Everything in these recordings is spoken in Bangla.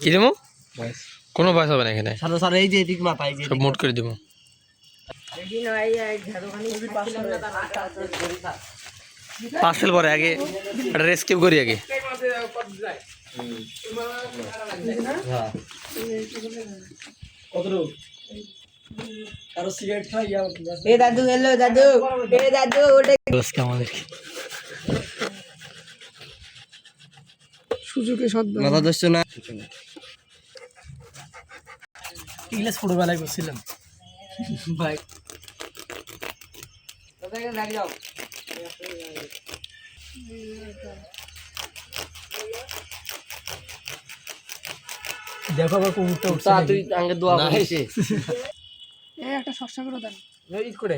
কি দেবো কোনো ভয়েস হবে না এখানে সব মোট করে দেবো পার্সেল পরে আগে একটা রেস্কিউ করি আগে দাদু এলো দাদু দাদু সুযোগে মাথা ধরছো না ইংলিশ ছোটবেলায় করছিলাম ভাই দেখো আবার কুকুরটা উঠছে তুই আগে দোয়া করিস একটা শস্যা করে দেন ঈদ করে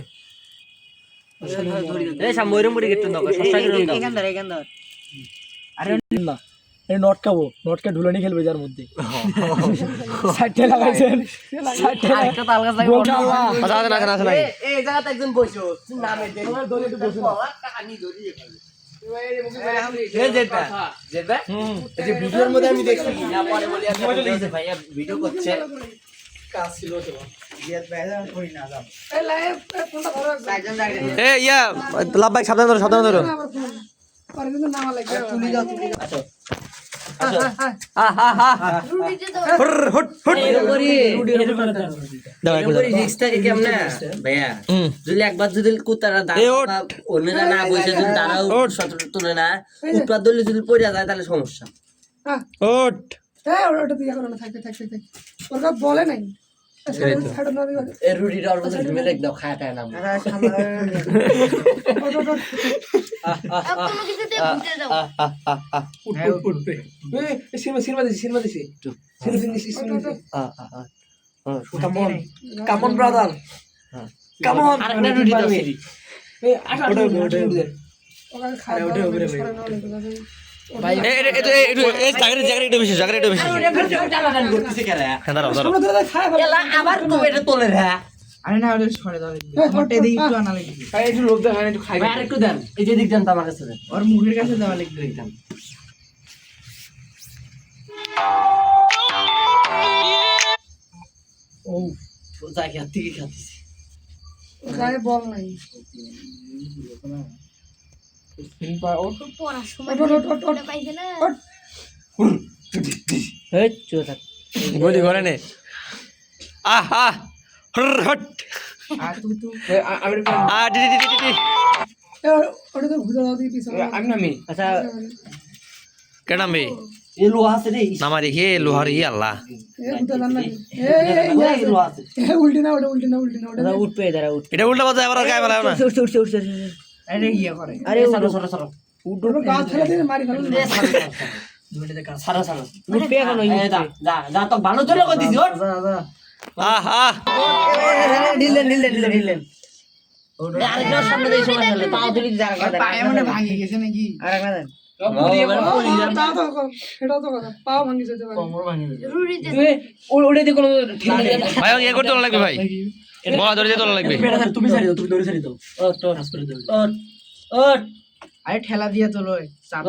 এই সাময়রম মুড়ি গেটন দাও শস্যা করে দাও এখান ধর আরে না এই নট খাবো নটকে ঢুলানি খেলবে যার মধ্যে সাইডে লাগাইছেন সাইডে একটা তাল গাছ লাগে আচ্ছা আচ্ছা না না এই জায়গাতে একজন বসো নামে দে দলে একটু বসে কানি ধরি যেটা এই যে ভিডিওর মধ্যে আমি দেখছি না পরে বলি আছে ভাইয়া ভিডিও করছে কাজ ছিল তো জিয়াদ ভাই না করি না যাও এই লাইভ ফোনটা ধরো একজন দাঁড়িয়ে এ ইয়া লাভ ভাই সাবধান ধরো পরে কিন্তু নামা লাগবে তুলি দাও আচ্ছা একবার যদি কুতারা অন্যরা না বসে যদি তারাও তুলে না উৎপাদ দলে যদি পড়ে যায় তাহলে সমস্যা ওটা দিয়ে করো না থাকতে ওরা বলে নাই রুটিটা অল্প ঢুকে দাও খায় টায় না উঠবে সিনেমা দিছি কামন ব্রাদার কামন আরেকটা রুটি দাও এই আটা ওরা খায় ভাই জায়গাটা একটু বেশি আবার এটা তোলে রে আরে না ওটা সরে দাও মোটে দিই একটু আনা লাগবে ভাই একটু লোক দেখান একটু খাই আর একটু দেন এই যে দিক দেন তো আমার কাছে দেন ওর মুখের কাছে দেওয়া লাগবে একদম ও জায়গা থেকে খাচ্ছি গায়ে বল নাই গলি ঘরে নে আহা হট আর তুই তো ওটা তো ঘুরে দাও দিয়ে পিছনে আমি নামি আচ্ছা কেডাম বে এই লোহা আছে রে নামারি হে লোহার ই আল্লাহ ঘুরে দাও না এই লোহা আছে উল্টি না ওটা দাদা উঠবে দাঁড়া উঠ এটা উল্টা বাজে আবার গায়ে বলা না উঠছে আরে ইয়া করে আরে সরো ওটা গাছ ফেলে দিয়ে মারি ফেলো সারা উঠবে এখন যা তো ভালো চলে কই দিছি আহা ঢিলেন আরেকটা সামনে দিয়ে সময় চলে পাও দিলি জায়গা পায়ে মনে ভাঙি গেছে নাকি আরেকটা দেন সেটাও তো কথা পাও ভাঙি যেতে পারে ওড়ে দিয়ে কোনো ভাই ইয়ে করতে লাগবে ভাই বলা ধরে যেতে লাগবে তুমি ছাড়ি দাও তুমি দৌড়ে ছাড়ি দাও ওট আরে ঠেলা দিয়ে তোলো চাপ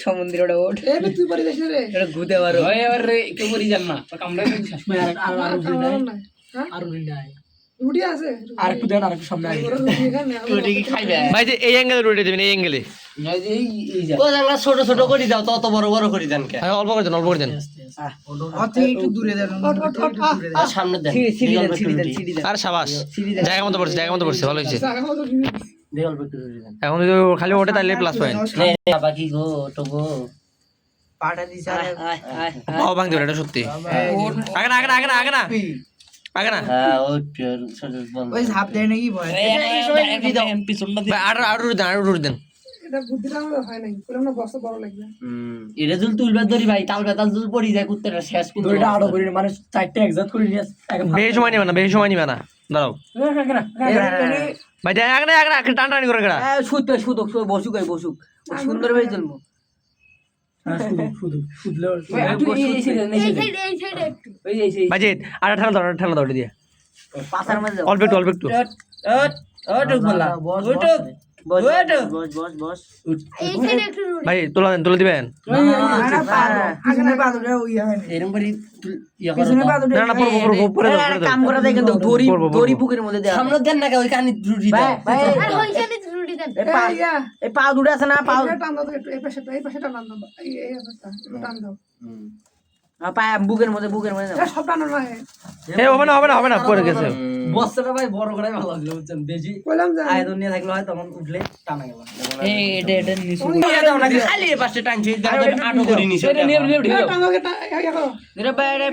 সমুদ্রে ওটা ওঠ এই তুই পারি দেখ রে এটা ঘুরতে পারো ভাই এবার কেউ করি জান না কামড়া আর রুটি আছে আর একটু দেন আর একটু সামনে আগে রুটি এখানে রুটি কি খাইবে ভাই যে এই অ্যাঙ্গেলে রুটে দিবেন এই অ্যাঙ্গেলে ও জানলা ছোট ছোট করে দাও তত বড় করে দেন কে অল্প করে দেন অত একটু দূরে দেন আর সামনে দেন সিঁড়ি দেন আর শাবাশ জায়গা মতো পড়ছে ভালো হয়েছে দেন অল্প একটু দূরে দেন এখন যদি খালি ওঠে তাহলে প্লাস পয়েন্ট বাকি গো টগো পাটা দিছ পাও ভাঙতে পারে এটা সত্যি আগে না হ্যাঁ ওই ছোট বল ওই ঝাপ দেয় নাকি ভয় ভাই আর রুট দেন এটা বুদ্ধিটা আমার হয় নাই পুরো না বস্তা বড় লাগবে এটা জুল তুলবে ধরি ভাই তাল বেতাল জুল পড়ি যায় কুত্তাটা শেষ কিন্তু দড়িটা আড়ো করে মানে চারটে একজাত করে নিয়ে বেশি সময় নিবে না দাঁড়াও ভাই আগে টান করে গড়া সুদ বসুক সুন্দর ভাবে চলবো বাজেট আর ঠান্ডা দাও দিয়ে পাছার মাঝে অল্প একটু ভাই তুলে দিবেন এরকম করে ইয়া করো পিছনে পা দুটো না না পড়বো পরে কাম করা যায় কিন্তু দড়ি দড়ি বুকের মধ্যে দেয়া সামনে দেন না ওই কানি রুটি দাও এই পা দুটো আছে না পা এটা টান দাও তো একটু, এই পাশে টান দাও, এই পাশটা একটু টান দাও। পা বুকের মধ্যে এটা সব টানো না হে। এ হবে না পড়ে গেছে বস্তাটা ভাই বড় করাই ভালো লাগলো বুঝছেন বেশি কইলাম যে আয়তন নিয়ে থাকলে হয় তখন উঠলে টানা গেল এটা নিচু নিয়ে দাও নাকি খালি এই পাশে টানছি আটো করে নিছে এটা টান দাও, ইয়া করো, এটা বাইরে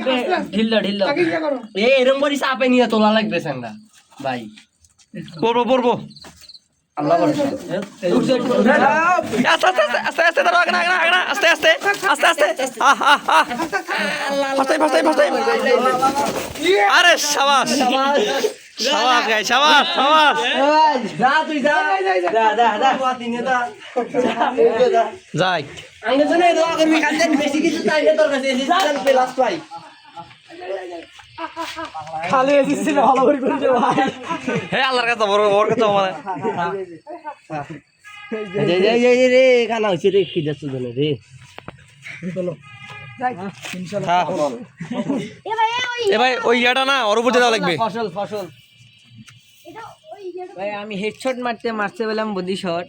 ঢিল দাও তাকে ইয়া করো। এই এরকম করে চাপে নিয়ে তোলা লাগবে সাঙ্গা ভাই পড়বো আল্লাহ ভরসা আস্তে দাঁড়াও আগনা আস্তে ফাস্টাই আরে শাবাশ গাই শাবাশ যা তুই যা যা তিনে দা যাই আঙ্গে তো নেই দোয়া করবি কান্দে বেশি কিছু চাইলে তোর কাছে এসে চাল প্লাস পাই খালি এসেছিল ভালো করে করেছে ভাই হে আল্লাহর কাছে ওর কাছে মানে রে খানা হইছে রে খিদা সুদনে রে এ ভাই ওই ইয়াটা না ওর উপর দেওয়া লাগবে ফসল ভাই আমি হেডশট মারতে বললাম বডি শট